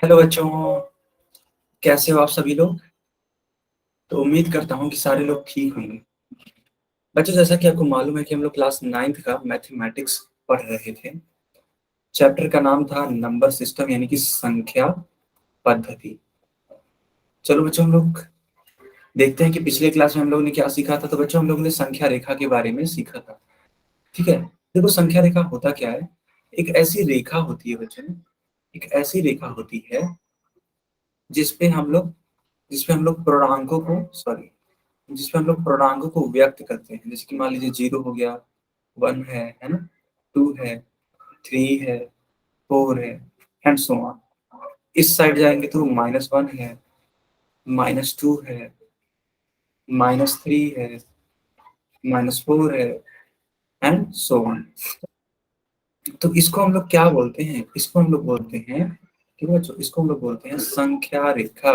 Hello बच्चों, कैसे हो आप सभी लोग। तो उम्मीद करता हूँ कि सारे लोग ठीक होंगे। बच्चों, जैसा कि आपको मालूम है कि हम लोग क्लास 9th का मैथमेटिक्स पढ़ रहे थे। चैप्टर का नाम था नंबर सिस्टम, यानी कि संख्या पद्धति। चलो बच्चों, हम लोग देखते हैं कि पिछले क्लास में हम लोगों ने क्या सीखा था। तो बच्चों, हम लोगों ने संख्या रेखा के बारे में सीखा था। ठीक है, देखो संख्या रेखा होता क्या है। एक ऐसी रेखा होती है बच्चों, एक ऐसी रेखा होती है जिसपे हम लोग जिसपे हम लोग पूर्णांकों को सॉरी जिसपे हम लोग पूर्णांकों को व्यक्त करते हैं। जैसे कि मान लीजिए 0 हो गया, 1 है ना, 2 है, 3 है, 4 है, एंड सो ऑन। इस साइड जाएंगे तो -1 है, -2 है, -3 है, -4 है, एंड सो ऑन। तो इसको हम लोग क्या बोलते हैं? इसको हम लोग बोलते हैं, ठीक है बच्चों, इसको हम लोग बोलते हैं संख्या रेखा।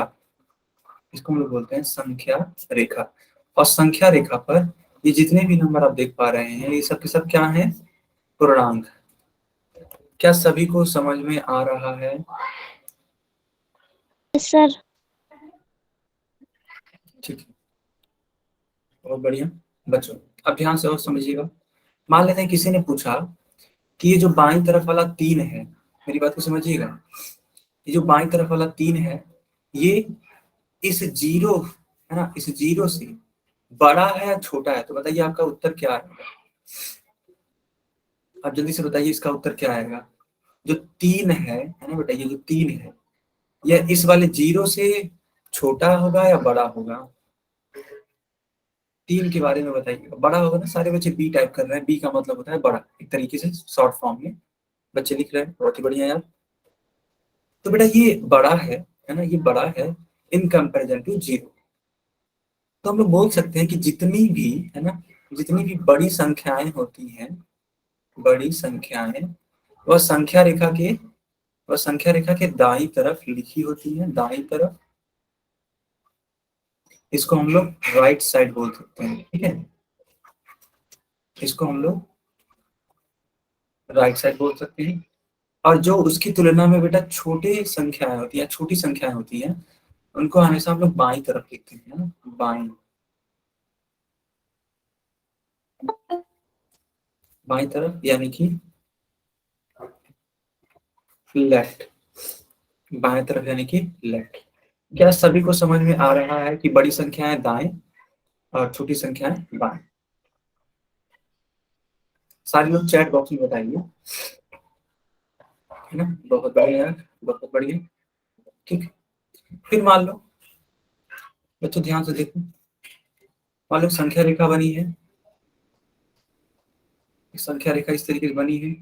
इसको हम लोग बोलते हैं संख्या रेखा। और संख्या रेखा पर ये जितने भी नंबर आप देख पा रहे हैं, ये सब के सब क्या है? पूर्णांक। क्या सभी को समझ में आ रहा है? सर। ठीक है, बहुत बढ़िया। बच्चों, अब ध्यान से और समझिएगा। मान लेते हैं किसी ने पूछा कि ये जो बाईं तरफ वाला 3 है, मेरी बात को समझिएगा। ये जो बाईं तरफ वाला 3 है, ये इस जीरो है ना, इस जीरो से बड़ा है या छोटा है? तो बताइए आपका उत्तर क्या आएगा। आप जल्दी से बताइए, इसका उत्तर क्या आएगा। जो 3 है ना बेटा, ये जो 3 है, यह इस वाले जीरो से छोटा होगा या बड़ा होगा? 3 के बारे में बताइए। बड़ा होगा ना, सारे बच्चे बी टाइप कर रहे हैं। बी का मतलब होता है बड़ा, एक तरीके से शॉर्ट फॉर्म में बच्चे लिख रहे हैं। बहुत ही बढ़िया यार। तो बेटा ये बड़ा है ना, ये बड़ा है इन कंपेरिजन टू जीरो। तो हम लोग बोल सकते हैं कि जितनी भी है ना, जितनी भी बड़ी संख्याएं होती हैं, बड़ी संख्याएं, वह संख्या रेखा के वह संख्या रेखा के दाईं तरफ लिखी होती है, दाईं तरफ। इसको हम लोग राइट साइड बोल सकते हैं, ठीक है। इसको हम लोग राइट साइड बोल सकते हैं। और जो उसकी तुलना में बेटा छोटी संख्याएं होती हैं, छोटी संख्याएं होती हैं, उनको हमेशा हम लोग बाईं तरफ लिखते हैं ना, बाईं बाईं तरफ, यानी कि लेफ्ट। बाएं तरफ यानी कि लेफ्ट। क्या सभी को समझ में आ रहा है कि बड़ी संख्याएं दाएं और छोटी संख्याएं बाएं? सारे लोग चैट बॉक्स में बताइए, है ना। बहुत बढ़िया यार, बहुत बढ़िया। ठीक। फिर मान लो बच्चों, ध्यान से देखो। मान लो संख्या रेखा बनी है, संख्या रेखा इस तरीके से बनी है।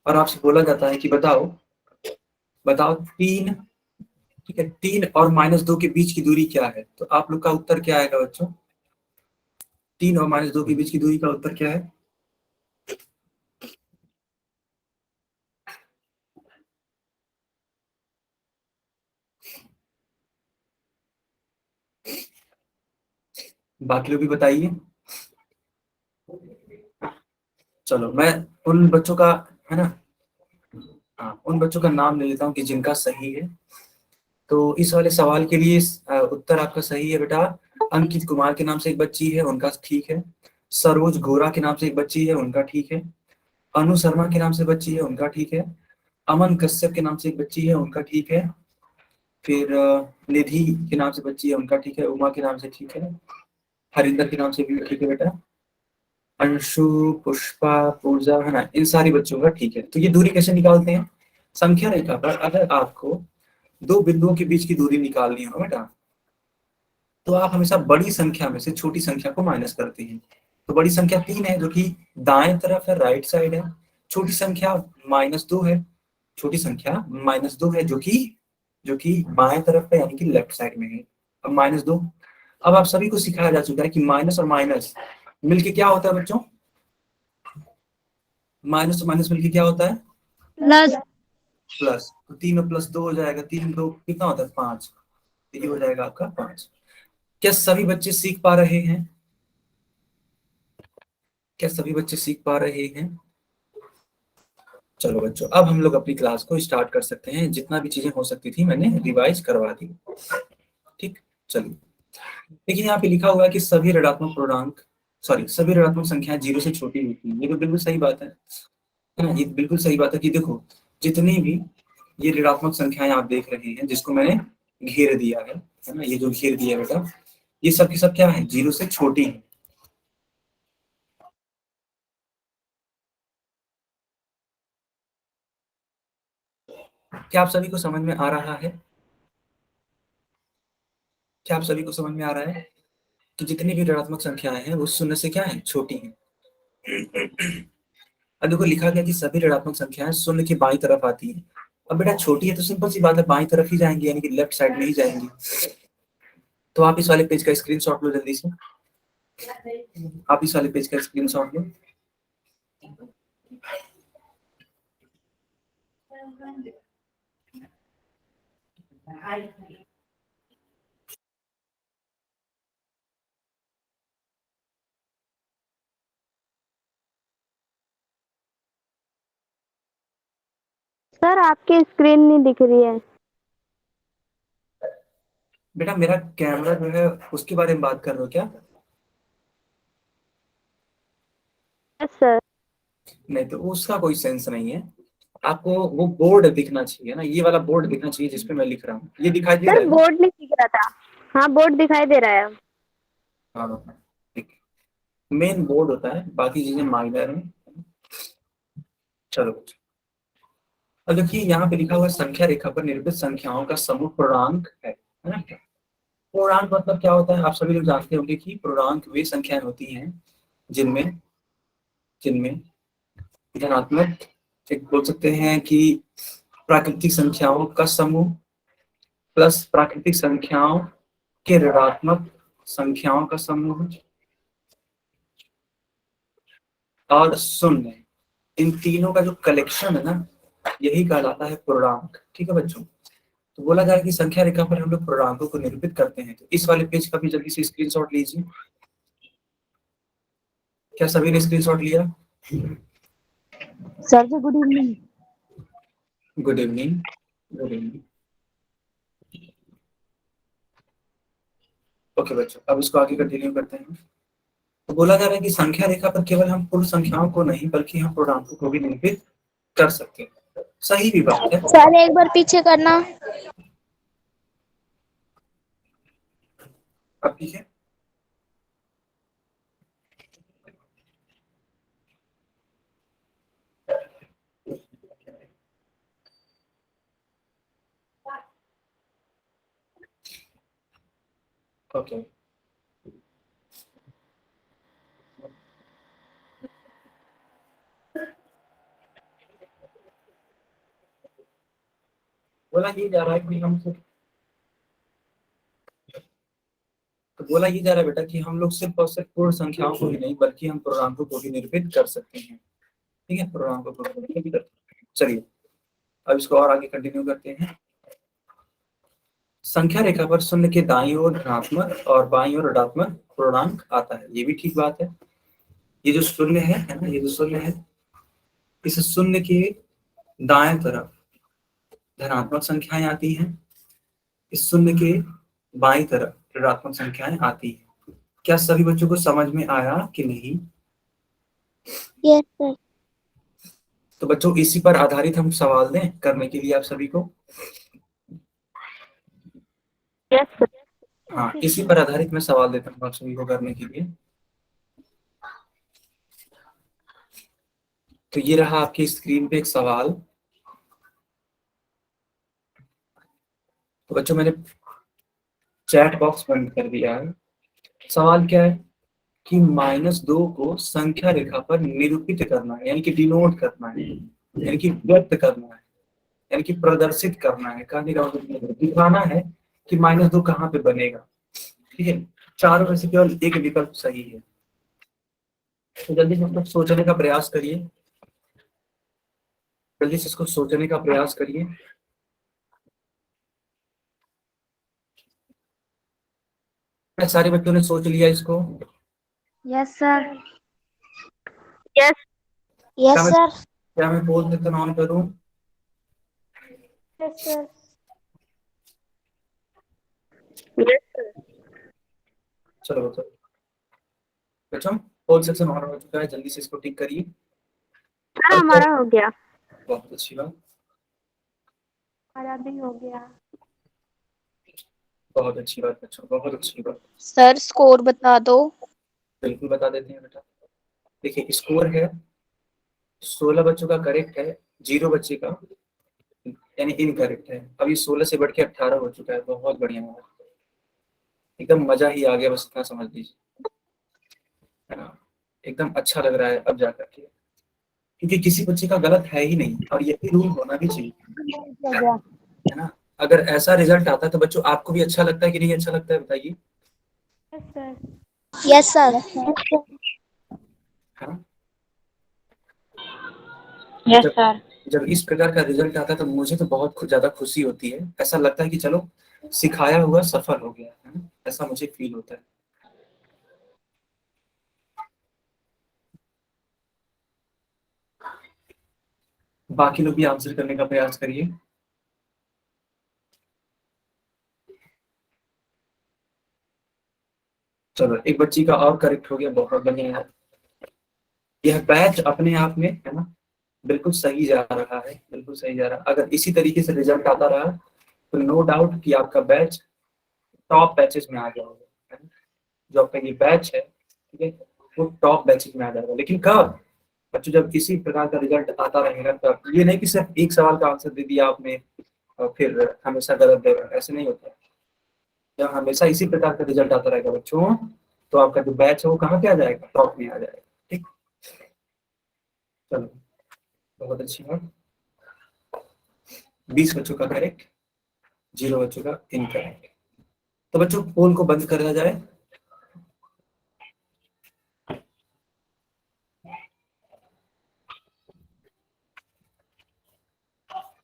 और आपसे बोला जाता है कि बताओ बताओ 3, ठीक है, 3 और -2 के बीच की दूरी क्या है? तो आप लोग का उत्तर क्या आएगा बच्चों? 3 और -2 के बीच की दूरी का उत्तर क्या है? बाकी लोग भी बताइए। चलो मैं उन बच्चों का, है ना, हाँ, उन बच्चों का नाम ले लेता हूँ कि जिनका सही है। तो इस वाले सवाल के लिए उत्तर आपका सही है बेटा। अंकित कुमार के नाम से एक बच्ची है, उनका ठीक है। सरोज गोरा के नाम से एक बच्ची है, उनका ठीक है। अनु शर्मा के नाम से बच्ची है, उनका ठीक है। अमन कश्यप के नाम से एक बच्ची है, उनका ठीक है। फिर निधि के नाम से बच्ची है, उनका ठीक है। उमा के नाम से ठीक है। हरिंदर के नाम से भी ठीक है बेटा। अंशु, पुष्पा, पूजा, है ना, इन सारी बच्चों का ठीक है। तो ये दूरी कैसे निकालते हैं? संख्या रेखा पर अगर आपको दो बिंदुओं के बीच की दूरी निकालनी हो बेटा, तो आप हमेशा बड़ी संख्या में से छोटी संख्या को माइनस करते हैं। तो बड़ी संख्या 3 है, जो कि दाएं तरफ है, राइट साइड है। छोटी संख्या -2 है, छोटी संख्या -2 है, जो कि बाएं तरफ है, यानी कि लेफ्ट साइड में है। अब -2। अब आप सभी को सिखाया जा चुका है कि माइनस और माइनस मिलके क्या होता है बच्चों? माइनस और माइनस मिलके क्या होता है? प्लस। प्लस। तो 3 और +2 हो जाएगा, 3 2 कितना होता है? 5। तो ये हो जाएगा आपका 5। क्या सभी बच्चे सीख पा रहे हैं? क्या सभी बच्चे सीख पा रहे हैं? चलो बच्चों, अब हम लोग अपनी क्लास को स्टार्ट कर सकते हैं। जितना भी चीजें हो सकती थी मैंने रिवाइज करवा दी। ठीक, चलिए। देखिए यहाँ पे लिखा हुआ है कि सभी ऋणात्मक पूर्णांक, सॉरी, सभी ऋणात्मक संख्याएं 0 से छोटी होती हैं। ये तो बिल्कुल सही बात है ना? ये बिल्कुल सही बात है कि देखो, जितनी भी ये ऋणात्मक संख्याएं आप देख रहे हैं, जिसको मैंने घेर दिया है ना, ये जो घेर दिया है बेटा, ये सब की सब क्या है? 0 से छोटी है। क्या आप सभी को समझ में आ रहा है? क्या आप सभी को समझ में आ रहा है कि जितनी भी ऋणात्मक संख्याएं हैं वो शून्य से क्या है? छोटी हैं। अब देखो लिखा गया कि सभी ऋणात्मक संख्याएं शून्य की बाईं तरफ आती हैं। अब बेटा छोटी है तो सिंपल सी बात है, बाईं तरफ ही जाएंगी, यानी कि लेफ्ट साइड में ही जाएंगी। तो आप इस वाले पेज का स्क्रीनशॉट लो जल्दी से। आप इस वाले पेज का स्क्रीनशॉट लो। सर आपकी स्क्रीन नहीं दिख रही है। बेटा मेरा कैमरा जो है उसके बारे में बात कर रहे हो क्या? Yes sir. नहीं तो उसका कोई सेंस नहीं है। आपको वो बोर्ड दिखना चाहिए ना, ये वाला बोर्ड दिखना चाहिए जिसपे मैं लिख रहा हूँ। ये दिखाई दे सर रहा है ना? बोर्ड नहीं दिख रहा था। हाँ बोर्ड दिखाई दे रहा है। हाँ, ठीक। मेन बोर्ड होता है, बाकी चीजें माइनर हैं। चलो, अब देखिए यहाँ पे लिखा हुआ है, संख्या रेखा पर निरूपित संख्याओं का समूह पूर्णांक है ना? पूर्णांक मतलब क्या होता है? आप सभी लोग जानते होंगे कि पूर्णांक वे संख्याएं होती हैं जिनमें जिनमें धनात्मक, एक बोल सकते हैं कि प्राकृतिक संख्याओं का समूह प्लस प्राकृतिक संख्याओं के ऋणात्मक संख्याओं का समूह और शून्य, इन तीनों का जो कलेक्शन है ना, यही कहलाता है पूर्णांक। ठीक है बच्चों? तो बोला जाए कि संख्या रेखा पर हम लोग पूर्णांकों को निरूपित करते हैं। तो इस वाले पेज का भी जल्दी से स्क्रीनशॉट लीजिए। क्या सभी ने स्क्रीनशॉट लिया? Sir ji good evening. Good evening. Good evening. Okay बच्चों, अब इसको आगे कंटिन्यू करते हैं। तो बोला जा रहा है कि संख्या रेखा पर केवल हम पूर्ण संख्याओं को नहीं बल्कि हम पूर्णांकों को भी निरूपित कर सकते हैं। सही भी बात है। सर एक बार पीछे करना। अब ठीक है। ओके, बोला ये जा रहा है कि हम सिर्फ, तो बोला ये जा रहा है बेटा कि हम लोग सिर्फ और सिर्फ पूर्ण संख्याओं को ही नहीं बल्कि हम पूर्णांकों को भी निरूपित कर सकते हैं। ठीक है, पूर्णांकों को भी निरूपित कर सकते हैं। चलिए, अब इसको और आगे कंटिन्यू करते हैं। संख्या रेखा पर शून्य के दाईं ओर धनात्मक और बाईं ओर ऋणात्मक पूर्णांक आता है। ये भी ठीक बात है। ये जो शून्य है ना, ये जो शून्य है, इस शून्य के दाएं तरफ धनात्मक संख्याएं आती हैं, इस शून्य के बाईं तरफ ऋणात्मक संख्याएं आती हैं। क्या सभी बच्चों को समझ में आया कि नहीं? Yes sir. तो बच्चों इसी पर आधारित हम सवाल दें करने के लिए आप सभी को। Yes sir. हाँ, इसी पर आधारित मैं सवाल देता हूँ आप सभी को करने के लिए। तो ये रहा आपकी स्क्रीन पे एक सवाल। तो बच्चों मैंने चैट बॉक्स बंद कर दिया है। सवाल क्या है कि -2 को संख्या रेखा पर निरूपित करना है, यानी कि डिनोट करना है, यानी कि व्यक्त करना है, यानी कि प्रदर्शित करना है, कहने का मतलब दिखाना है कि -2 कहाँ पे बनेगा। ठीक है, चारों में से केवल एक विकल्प सही है। तो जल्दी से इसको सोचने का प्रयास करिए। जल्दी से इसको सोचने का प्रयास करिए। क्या सारे बच्चों ने सोच लिया इसको? Yes sir. यस क्या मैं सर। क्या मैं पोल सेक्शन ऑन करूं? Yes sir. Yes sir. चलो बच्चों, बच्चों पोल सेक्शन ऑन हो चुका है, जल्दी से इसको टिक करिए। सर हमारा हो गया। बहुत अच्छी बात, हमारा भी हो गया। बहुत अच्छी बात बच्चों, बहुत अच्छी बात। सर स्कोर बता दो। बिल्कुल बता देते हैं बेटा। देखिए स्कोर है 16 बच्चों का करेक्ट है, 0 बच्चे का यानी इनकरेक्ट है। अब ये 16 से बढ़ के 18 हो चुका है, बहुत बढ़िया हुआ, एकदम मजा ही आ गया, बस इतना समझ लीजिए, है ना। एकदम अच्छा लग रहा है अब जाकर के, क्योंकि किसी बच्चे का गलत है ही नहीं, और यही रूल होना भी चाहिए, हो गया। है ना। अगर ऐसा रिजल्ट आता है तो बच्चों आपको भी अच्छा लगता है कि नहीं अच्छा लगता है, बताइए। Yes sir. Yes sir. है ना। यस जब सर। जब इस प्रकार का रिजल्ट आता है तो मुझे तो बहुत ज्यादा खुशी होती है, ऐसा लगता है कि चलो सिखाया हुआ सफल हो गया, है ना, ऐसा मुझे फील होता है। बाकी लोग भी आंसर करने का प्रयास करिए। चलो एक बच्ची का और करेक्ट हो गया, बहुत बढ़िया है। यह बैच अपने आप में, है ना, बिल्कुल सही जा रहा है, बिल्कुल सही जा रहा है। अगर इसी तरीके से रिजल्ट आता रहा तो नो डाउट कि आपका बैच टॉप बैचेस में आ गया होगा, है ना? जो आपका ये बैच है, ठीक है, वो टॉप बैचेस में आ जाएगा। लेकिन कब बच्चों? जब इसी प्रकार का रिजल्ट आता रहेगा तब। ये नहीं कि सिर्फ एक सवाल का आंसर दे दिया आपने और फिर हमेशा गलत दे रहा है, ऐसे नहीं होता है। जब हमेशा इसी प्रकार का रिजल्ट आता रहेगा बच्चों, तो आपका जो बैच है वो कहाँ पे आ जाएगा? टॉप में आ जाएगा। ठीक, चलो बहुत अच्छी बात। 20 बच्चों का करेक्ट, 0 बच्चों का इनकरेक्ट। तो बच्चों पोल को बंद करा जाए।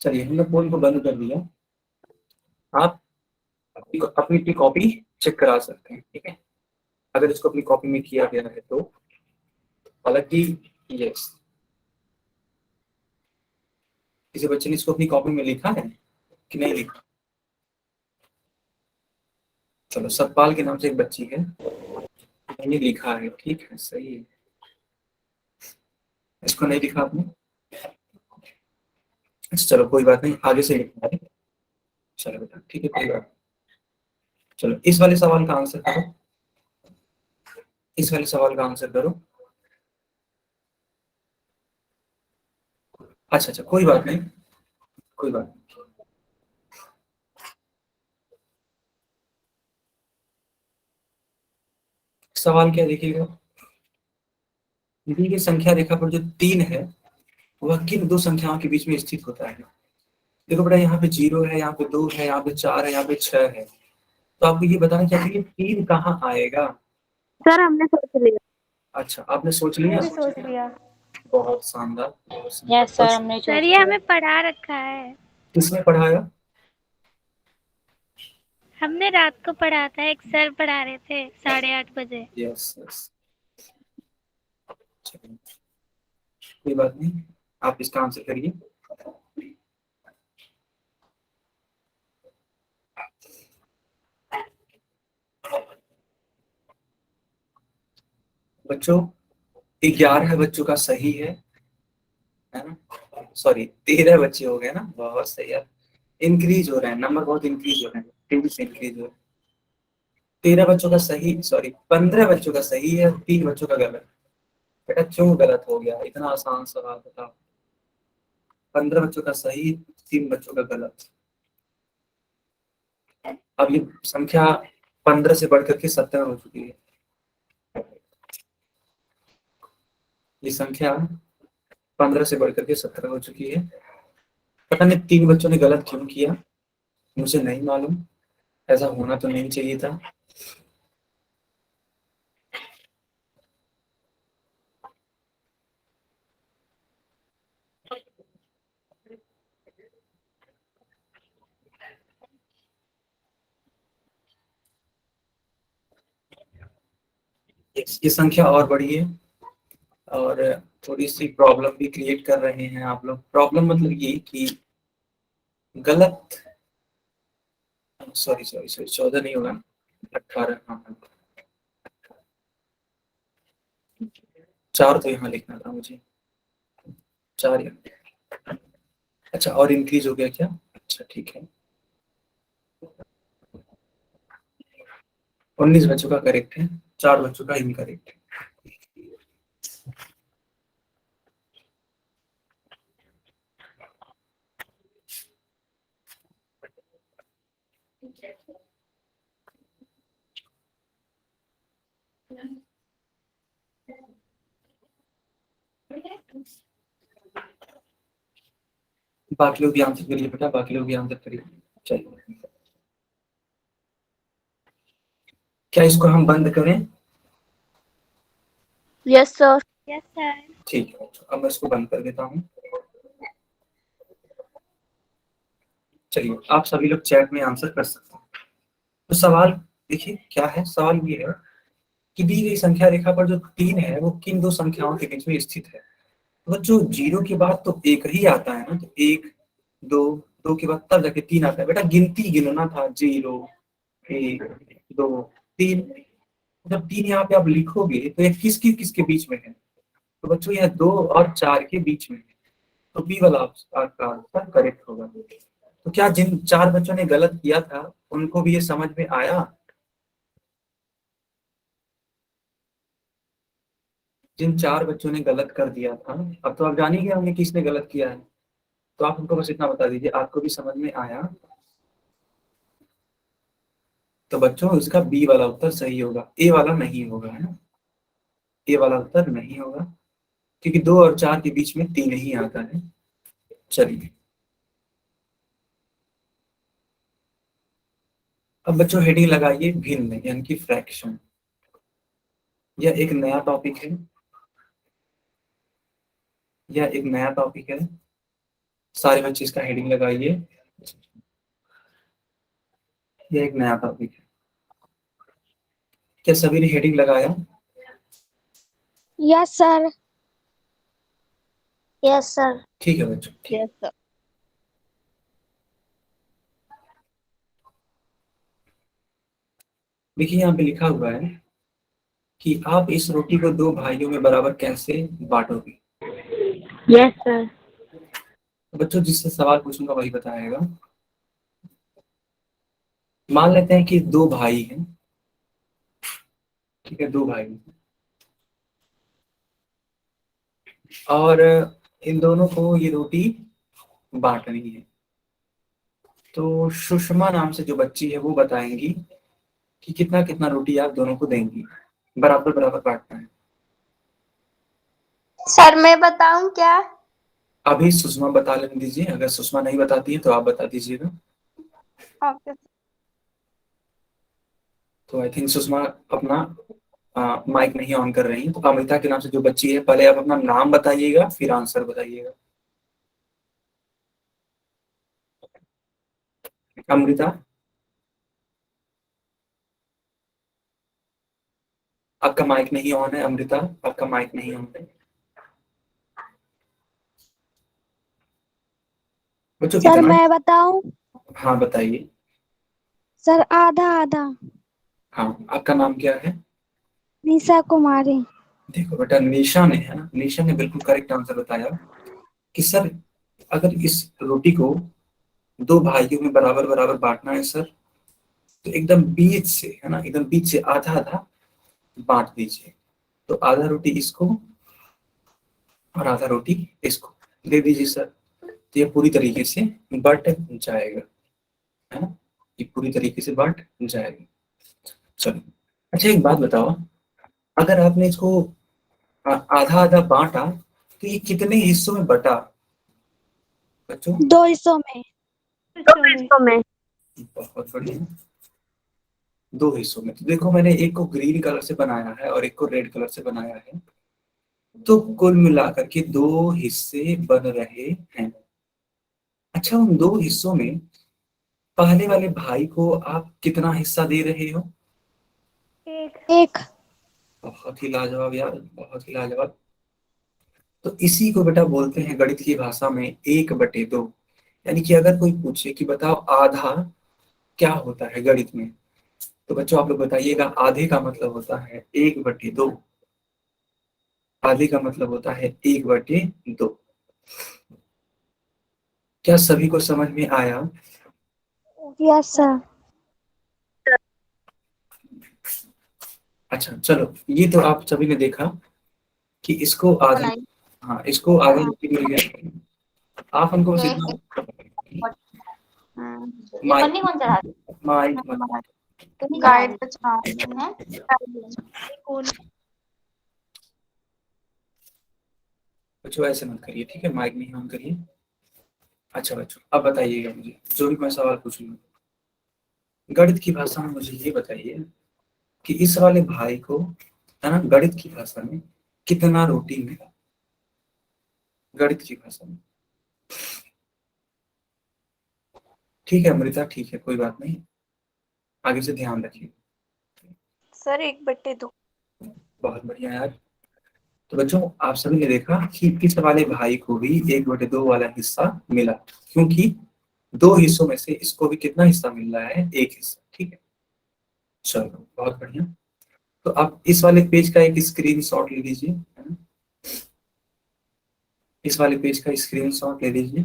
चलिए हमने पोल को बंद कर दिया। आप अपनी कॉपी चेक करा सकते हैं, ठीक है, अगर इसको अपनी कॉपी में किया गया है तो। हालांकि यस, किसी बच्चे ने इसको अपनी कॉपी में लिखा है कि नहीं लिखा? चलो सतपाल के नाम से एक बच्ची है, मैंने लिखा है, ठीक है, सही है। इसको नहीं लिखा आपने? अच्छा चलो कोई बात नहीं, आगे से लिखना है। चलो बेटा ठीक है, कोई बात नहीं। चलो इस वाले सवाल का आंसर करो, इस वाले सवाल का आंसर करो। अच्छा अच्छा कोई बात नहीं, कोई बात नहीं। सवाल क्या देखिएगा, दी गई संख्या रेखा पर जो 3 है वह किन दो संख्याओं के बीच में स्थित होता है? देखो बेटा, यहाँ पे 0 है, यहाँ पे 2 है, यहाँ पे 4 है, यहाँ पे 6 है। तो आपको ये बताना चाहिए कि 3 कहाँ आएगा? सर हमने सोच लिया। अच्छा आपने सोच लिया? सोच लिया। बहुत शानदार, बहुत शानदार। यस सर हमने सर ये हमें पढ़ा रखा है। किसने पढ़ाया? हमने रात को पढ़ा था, एक सर पढ़ा रहे थे 8:30 बजे। यस यस, कोई बात नहीं, आप इसका आंसर करिए। बच्चों 11 बच्चों का सही है ना, सॉरी 13 बच्चे हो गए ना, बहुत सही है। इंक्रीज हो रहे हैं नंबर, बहुत इंक्रीज हो रहे हैं, तेजी से इंक्रीज हो रहे हैं। 13 बच्चों का सही, सॉरी 15 बच्चों का सही है, 3 बच्चों का गलत। बेटा क्यों गलत हो गया? इतना आसान सवाल बताओ। 15 बच्चों का सही, 3 बच्चों का गलत। अब ये संख्या 15 से बढ़कर के 17 हो चुकी है। ये संख्या 15 से बढ़कर के 17 हो चुकी है। पता नहीं 3 बच्चों ने गलत क्यों किया, मुझे नहीं मालूम, ऐसा होना तो नहीं चाहिए था। ये संख्या और बढ़ी है, और थोड़ी सी प्रॉब्लम भी क्रिएट कर रहे हैं आप लोग। प्रॉब्लम मतलब ये कि गलत, सॉरी सॉरी सॉरी 14 नहीं होगा, 18, हाँ 4 तो यहाँ लिखना था मुझे, 4 यहाँ। अच्छा, और इंक्रीज हो गया क्या? अच्छा ठीक है, 19 बच्चों का करेक्ट है, 4 बच्चों का इनकरेक्ट है। बाकी लोग भी आंसर करिए बेटा, बाकी लोग भी आंसर करिए। चलिए, क्या इसको हम बंद करें? Yes sir. Yes sir. ठीक है, अब मैं इसको बंद कर देता हूँ। चलिए, आप सभी लोग चैट में आंसर कर सकते हैं। तो सवाल देखिए क्या है, सवाल ये है कि दी गई संख्या रेखा पर जो 3 है वो किन दो संख्याओं के बीच में स्थित है? तो जो 0 के बाद तो 1 ही आता है ना, तो 1 2, 2 के बाद तब जाके 3 आता है बेटा, गिनती गिनना था, 0 1 2 3। जब 3 यहाँ पे आप लिखोगे तो ये किसके किसके बीच में है? तो बच्चों यह 2 और 4 के बीच में है, तो बी वाला आपका आंसर करेक्ट होगा। तो क्या जिन 4 बच्चों ने गलत किया था उनको भी ये समझ में आया? जिन 4 बच्चों ने गलत कर दिया था, अब तो आप जान ही गए होंगे किसने गलत किया है, तो आप उनको बस इतना बता दीजिए, आपको भी समझ में आया? तो बच्चों इसका बी वाला उत्तर सही होगा, ए वाला नहीं होगा, है ना, ए वाला उत्तर नहीं होगा, क्योंकि 2 और 4 के बीच में 3 ही आता है। चलिए, अब बच्चों हेडिंग लगाइए भिन्न, यानी कि फ्रैक्शन। यह एक नया टॉपिक है, यह एक नया टॉपिक है, सारे बच्चे इसका हेडिंग लगाइए। यह एक नया टॉपिक है, क्या सभी ने हेडिंग लगाया? Yes sir. Yes sir. ठीक है बच्चों, ठीक। Yes sir. देखिए यहाँ पे लिखा हुआ है कि आप इस रोटी को 2 भाइयों में बराबर कैसे बांटोगे? Yes sir. तो बच्चों जिससे सवाल पूछूंगा वही बताएगा। मान लेते हैं कि 2 भाई हैं, ठीक है, 2 भाई हैं, और इन दोनों को ये रोटी बांटनी है। तो सुषमा नाम से जो बच्ची है वो बताएंगी कि कितना कितना रोटी आप दोनों को देंगी, बराबर बराबर बांटना है। सर मैं बताऊं क्या? अभी सुषमा बता लेने दीजिए, अगर सुषमा नहीं बताती है तो आप बता दीजिएगा। ओके। तो आई थिंक सुषमा अपना माइक नहीं ऑन कर रही है। तो अमृता के नाम से जो बच्ची है, पहले आप अपना नाम बताइएगा फिर आंसर बताइएगा। अमृता, आपका माइक नहीं ऑन है। अमृता, आपका माइक नहीं ऑन है। बच्चों सर कितना? मैं बताऊं? हाँ बताइए। सर आधा आधा। हाँ, आपका नाम क्या है? निशा कुमारी। देखो बेटा, निशा ने, है ना, निशा ने बिल्कुल करेक्ट आंसर बताया कि सर अगर इस रोटी को 2 भाइयों में बराबर बराबर बांटना है सर, तो एकदम बीच से, है ना, एकदम बीच से आधा आधा बांट दीजिए। तो आधा रोटी इसको और आधा रोटी इसको दे दीजिए सर, तो ये पूरी तरीके से बट जाएगा, है ना, ये पूरी तरीके से बट जाएगा। चलो, अच्छा एक बात बताओ, अगर आपने इसको आधा आधा बांटा तो ये कितने हिस्सों में बटा बच्चों? 2 हिस्सों में। हिस्सों में। में। बहुत बढ़िया, 2 हिस्सों में। तो देखो मैंने एक को ग्रीन कलर से बनाया है और एक को रेड कलर से बनाया है, तो कुल मिलाकर के 2 हिस्से बन रहे हैं। अच्छा, उन 2 हिस्सों में पहले वाले भाई को आप कितना हिस्सा दे रहे हो? एक। एक। बहुत ही लाजवाब यार, बहुत ही लाजवाब। तो इसी को बेटा बोलते हैं गणित की भाषा में 1/2। यानी कि अगर कोई पूछे कि बताओ आधा क्या होता है गणित में, तो बच्चों आप लोग बताइएगा। आधे का मतलब होता है 1/2। आधे का मतलब होता है 1/2। क्या सभी को समझ में आया? Yes sir. अच्छा चलो, ये तो आप सभी ने देखा कि इसको आधे, हाँ इसको आधे मिल गया। आप हमको बस इतना ये पन्नी कौन चढ़ा माइक गाइड पे चढ़ा रहे हैं। बच्चों ऐसे मत करिए, ठीक है? माइक नहीं ऑन करिए। अच्छा बच्चों अब बताइएगा मुझे जो भी मैं सवाल पूछूंगा गणित की भाषा में, मुझे ये बताइए कि इस वाले भाई को, है ना, गणित की भाषा में कितना रोटी मिला? गणित की भाषा में। ठीक है अमृता, ठीक है, कोई बात नहीं, आगे से ध्यान रखिए। सर 1/2। बहुत बढ़िया यार। तो बच्चों आप सभी ने देखा कि इस वाले भाई को भी 1/2 वाला हिस्सा मिला, क्योंकि दो हिस्सों में से इसको भी कितना हिस्सा मिल रहा है? एक हिस्सा। ठीक है, चलो बहुत बढ़िया। तो आप इस वाले पेज का एक स्क्रीनशॉट ले लीजिए, है ना? इस वाले पेज का स्क्रीनशॉट ले लीजिए।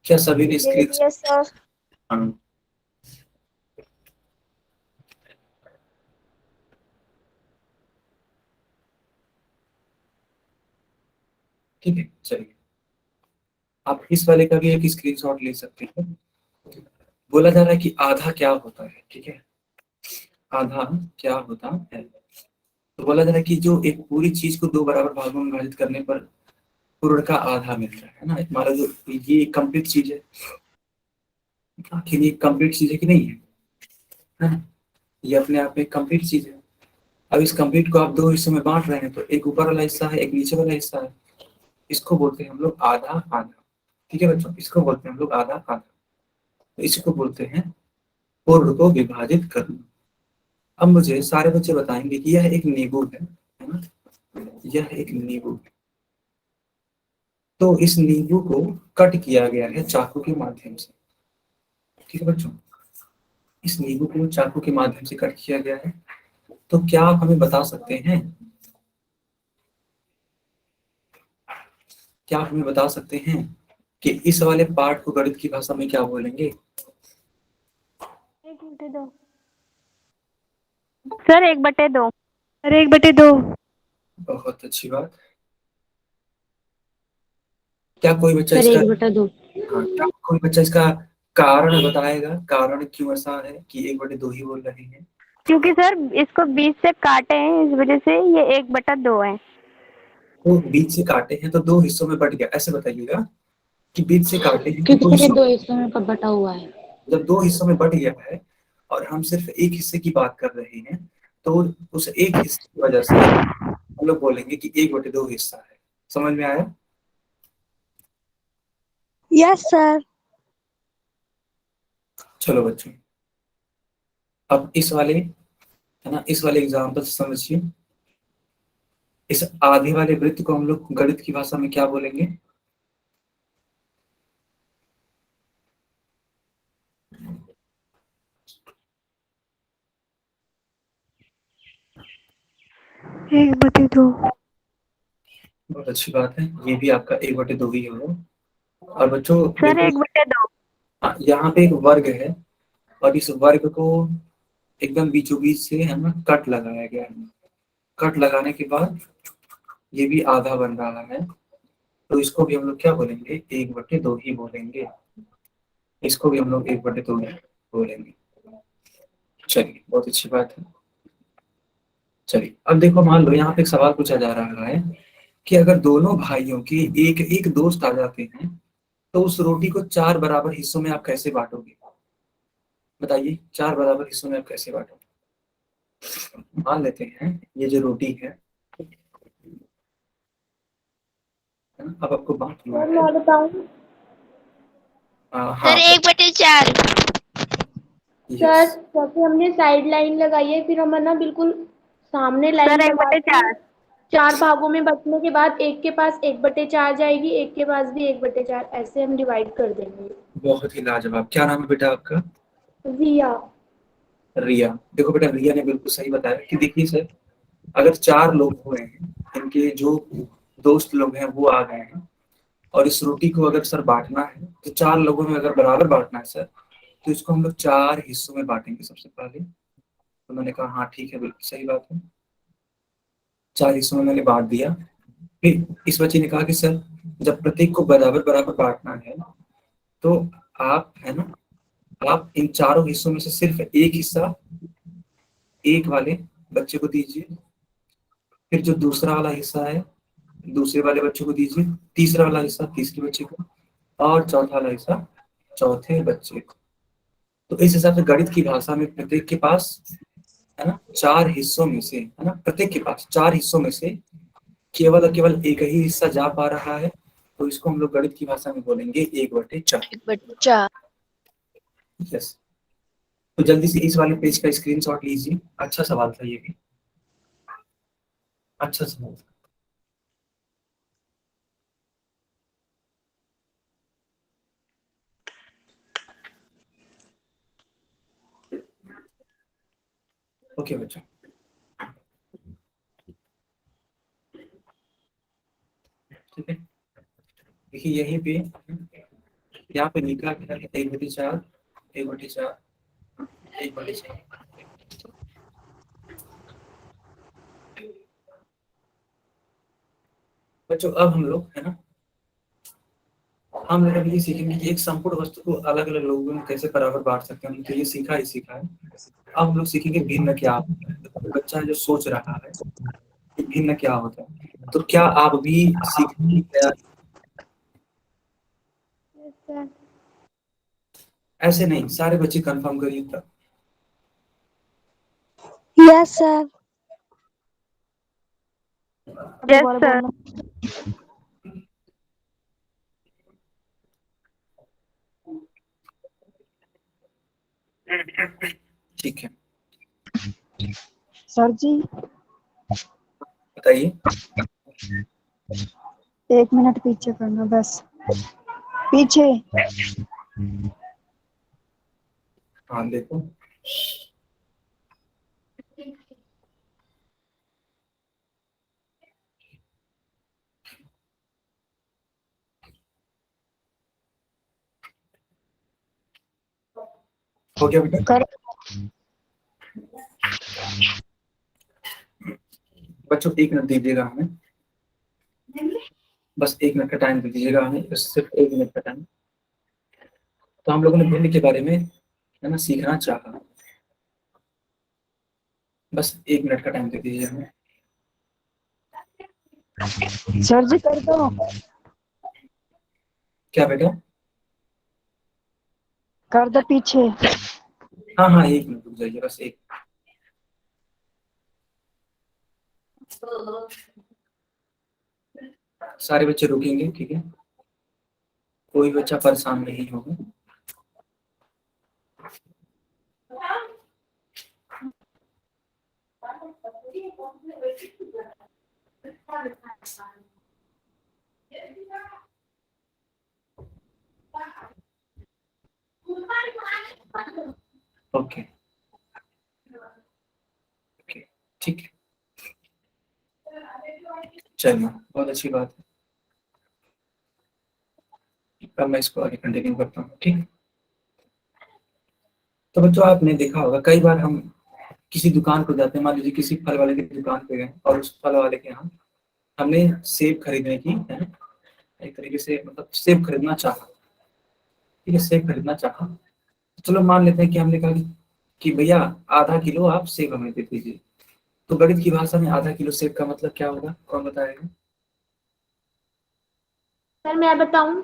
क्या सभी ने स्क्रीन? Yes sir. हाँ ठीक है, चलिए आप इस वाले का भी एक स्क्रीनशॉट ले सकते हैं। बोला जा रहा है कि आधा क्या होता है, ठीक है? आधा क्या होता है? तो बोला जा रहा है कि जो एक पूरी चीज को दो बराबर भागों में विभाजित करने पर पूर्ण का आधा मिलता है ना। हमारा जो ये कंप्लीट चीज है, आखिर ये कंप्लीट चीज है कि नहीं है ना? ये अपने आप में कंप्लीट चीज है। अब इस कंप्लीट को आप दो हिस्सों में बांट रहे हैं, तो एक ऊपर वाला हिस्सा है, एक नीचे वाला हिस्सा है। इसको बोलते हैं हम लोग आधा आधा। ठीक है बच्चों, इसको बोलते हैं हम लोग आधा आधा। तो इसको बोलते हैं पूर्ण को विभाजित करना। अब मुझे सारे बच्चे बताएंगे कि यह एक नींबू है ना? यह एक नींबू है। तो इस नींबू को कट किया गया है चाकू के माध्यम से। ठीक है बच्चों, इस नींबू को चाकू के माध्यम से कट किया गया है। तो क्या आप हमें बता सकते हैं, क्या आप हमें बता सकते हैं कि इस वाले पार्ट को गणित की भाषा में क्या बोलेंगे? 1/2। सर 1/2। सर 1/2। बहुत अच्छी बात। क्या कोई बच्चा सर इसका, 1/2। हाँ क्या कोई बच्चा इसका कारण बताएगा? कारण क्यों ऐसा है कि 1/2 ही बोल रहे हैं? क्योंकि सर इसको बीच से काटे हैं, इस वजह से ये 1/2 है। तो बीच से काटे हैं तो दो हिस्सों में बट गया, ऐसे बताइएगा कि बीच से काटे हैं तो क्योंकि दो सर ये हिस्सों, 2 हिस्सों में बटा हुआ है। जब दो हिस्सों में बट गया है और हम सिर्फ एक हिस्से की बात कर रहे हैं, तो उस एक हिस्से की वजह से हम लोग बोलेंगे कि 1/2 हिस्सा है। समझ में आया? Yes sir. चलो बच्चों अब इस वाले, है ना, इस वाले एग्जाम्पल से समझिए। इस आधे वाले वृत्त को हम लोग गणित की भाषा में क्या बोलेंगे? एक बटे दो। बहुत अच्छी बात है, ये भी आपका 1/2 ही होगा। और बच्चों सर देखो, 1/2। यहाँ पे एक वर्ग है और इस वर्ग को एकदम बीचों बीच से, है ना, कट लगाया गया है। कट लगाने के बाद ये भी आधा बन रहा है, तो इसको भी हम लोग क्या बोलेंगे? 1/2 ही बोलेंगे। इसको भी हम लोग 1/2 ही बोलेंगे। चलिए बहुत अच्छी बात है। चलिए अब देखो, मान लो यहाँ पे एक सवाल पूछा जा रहा है कि अगर दोनों भाइयों के एक एक दोस्त आ जाते हैं, तो उस रोटी को 4 बराबर हिस्सों में आप कैसे बांटोगे? बताइए, 4 बराबर हिस्सों में आप कैसे बांटोगे? मान लेते हैं ये जो रोटी है ना, अब आपको बांटना है। मैं बताऊं हाँ 1/4। सर, यस, जैसे हमने साइड लाइन लगाई है, फिर हम है ना बिल्कुल सामने लाइन सर एक लगा बटे के चार। 4 भागों में बचने के बाद एक के पास 1/4 जाएगी, एक के पास भी 1/4, ऐसे हम डिवाइड कर देंगे। बहुत ही लाजवाब। क्या नाम है बेटा आपका? रिया। रिया। देखो बेटा, रिया ने बिल्कुल सही बताया कि देखिए सर, अगर 4 लोग हुए हैं, इनके जो दोस्त लोग हैं वो आ गए हैं, और इस रोटी को अगर सर बांटना है तो 4 लोगों में अगर बराबर बांटना है सर, तो इसको हम लोग 4 हिस्सों में बांटेंगे सबसे पहले। उन्होंने कहा हाँ ठीक है, बिल्कुल सही बात है। 4 हिस्सों में मैंने बांट दिया। फिर इस बच्चे ने कहा कि सर, जब प्रत्येक को बराबर बराबर बांटना है तो आप, है ना, आप इन चारों हिस्सों में से सिर्फ एक हिस्सा एक वाले बच्चे को दीजिए, फिर जो दूसरा वाला हिस्सा है दूसरे वाले बच्चे को दीजिए, तीसरा वाला हिस्सा तीसरे बच्चे को, और चौथा वाला हिस्सा चौथे बच्चे को। तो इस हिसाब से गणित की भाषा में प्रत्येक के पास, है ना, 4 हिस्सों में से, है ना, प्रत्येक के पास 4 हिस्सों में से केवल और केवल एक ही हिस्सा जा पा रहा है, तो इसको हम लोग गणित की भाषा में बोलेंगे 1/4। बच्चा। यस। तो जल्दी से इस वाले पेज का स्क्रीनशॉट लीजिए। अच्छा सवाल था ये भी, अच्छा सवाल था। ओके बच्चों, ठीक है। देखिए यहीं पे, यहाँ पे लिखा गया है 1/4, 1/4, 1/4। बच्चों अब हम लोग, है ना, हम लोग अभी ये सीखेंगे कि एक संपूर्ण वस्तु को अलग अलग लोगों में कैसे बराबर बांट सकते हैं। तो ये सीखा ही सीखा है। अब हम लोग सीखेंगे भिन्न क्या होता है। तो बच्चा जो सोच रहा है कि भिन्न क्या होता है, तो क्या आप भी सीखने की तैयारी? Yes sir. ऐसे नहीं, सारे बच्चे कंफर्म करिए तब। Yes sir. Yes sir. ठीक है, सर जी बताइए। 1 मिनट पीछे करना बस। पीछे। हाँ देखो, हो गया बेटा? कर। बच्चों 1 मिनट दीजिएगा हमें, बस 1 मिनट का टाइम दे दीजिएगा हमें, बस सिर्फ 1 मिनट का टाइम। तो हम लोगों ने भिन्न के बारे में, है ना, सीखना चाहा। बस 1 मिनट का टाइम दे दीजिए हमें। सर जी कर दो। क्या बेटा? कर दो पीछे। हाँ हाँ, 1 मिनट रुक जाइए, बस एक। सारे बच्चे रुकेंगे, ठीक है, कोई बच्चा परेशान नहीं होगा। ओके ओके, ठीक है, चलिए, बहुत अच्छी बात है। अब मैं इसको आगे कंटिन्यू करता हूँ, ठीक है। तो बच्चों आपने देखा होगा, कई बार हम किसी दुकान पर जाते हैं, मान लीजिए किसी फल वाले की दुकान पे गए और उस फल वाले के यहाँ हमने सेब खरीदने की, है ना, एक तरीके से मतलब सेब खरीदना चाहा, ठीक है, सेब खरीदना चाहा। चलो मान लेते हैं कि हमने कहा कि भैया आधा किलो आप सेब हमें दे दीजिए। तो गणित की भाषा में आधा किलो सेब का मतलब क्या होगा, कौन बताएगा? सर मैं बताऊं?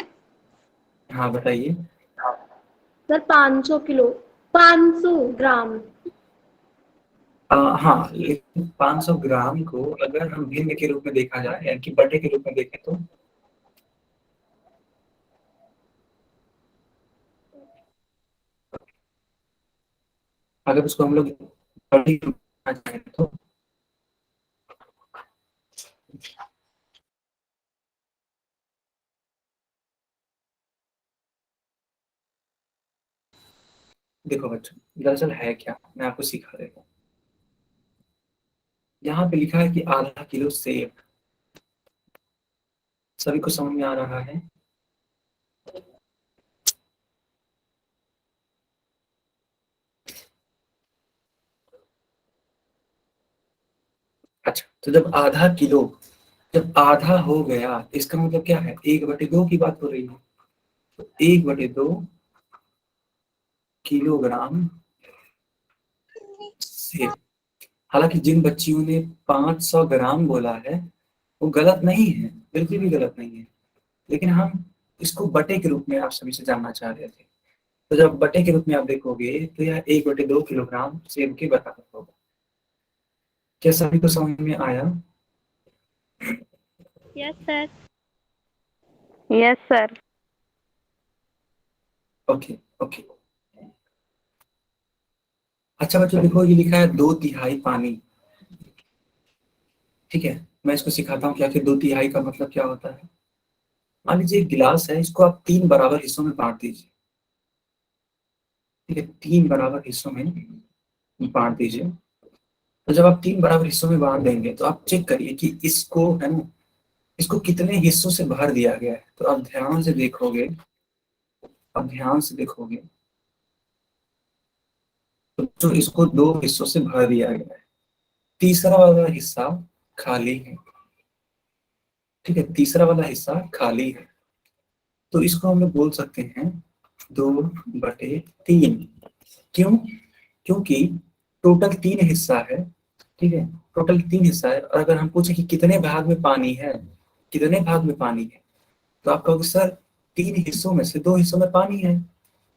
हाँ बताइए। सर 500 किलो, 500 ग्राम। हाँ, लेकिन 500 ग्राम को अगर हम भिन्न के रूप में देखा जाए, यानी कि बटे के रूप में देखें, तो अगर उसको हम लोग बटे के रूप में देखना चाहें, तो देखो बच्चों, दरअसल है क्या, मैं आपको सिखा देता हूँ। यहाँ पे लिखा है कि आधा किलो सेब। सभी को समझ में आ रहा है? अच्छा, तो जब आधा हो गया, इसका मतलब क्या है, 1/2 की बात हो रही है। तो 1/2 किलोग्राम सेब। हालांकि जिन बच्चियों ने 500 ग्राम बोला है वो गलत नहीं है, बिल्कुल भी गलत नहीं है, लेकिन हम इसको बटे के रूप में आप सभी से जानना चाह रहे थे। तो जब बटे के रूप में आप देखोगे तो यह 1/2 किलोग्राम सेब के बराबर होगा। क्या सभी को समझ में आया? Yes sir. Yes sir. Okay okay. अच्छा बच्चों देखो, ये लिखा है 2/3 पानी। ठीक है, मैं इसको सिखाता हूँ कि आखिर 2/3 का मतलब क्या होता है। मान लीजिए एक गिलास है, इसको आप 3 बराबर हिस्सों में बांट दीजिए। ठीक है, 3 बराबर हिस्सों में बांट दीजिए। तो जब आप 3 बराबर हिस्सों में बांट देंगे तो आप चेक करिए कि इसको है ना, इसको कितने हिस्सों से भर दिया गया है। तो आप ध्यान से देखोगे, तो जो इसको 2 हिस्सों से भर दिया गया है, तीसरा वाला हिस्सा खाली है। ठीक है, तीसरा वाला हिस्सा खाली है, तो इसको हम लोग बोल सकते हैं 2/3। क्यों? क्योंकि टोटल 3 हिस्सा है। ठीक है, टोटल 3 हिस्सा है, और अगर हम पूछे कि कितने भाग में पानी है, कितने भाग में पानी है, तो आप कहोगे सर 3 हिस्सों में से 2 हिस्सों में पानी है।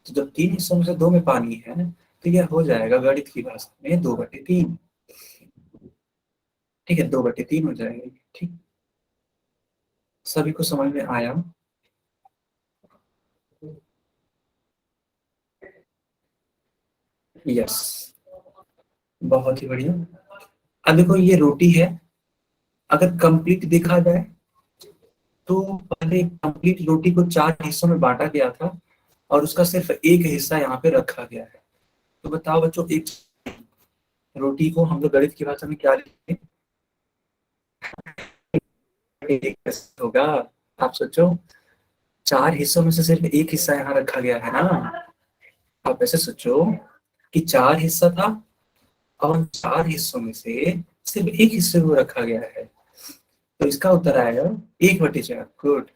तो जब 3 हिस्सों में से 2 में पानी है तो यह हो जाएगा गणित की भाषा में 2/3। ठीक है, 2/3 हो जाएगा। ठीक, सभी को समझ में आया? यस, बहुत ही बढ़िया। अब देखो ये रोटी है, अगर कंप्लीट देखा जाए तो पहले कंप्लीट रोटी को 4 हिस्सों में बांटा गया था और उसका सिर्फ एक हिस्सा यहाँ पे रखा गया है। तो बताओ बच्चों, एक रोटी को हम लोग गणित की भाषा में क्या लिखेंगे? एक कैसे होगा, आप सोचो। 4 हिस्सों में से सिर्फ एक हिस्सा यहाँ रखा गया है ना। आप ऐसे सोचो कि 4 हिस्सा था और 4 हिस्सों में से सिर्फ एक हिस्से को रखा गया है, तो इसका उत्तर आएगा 1/4। गुड।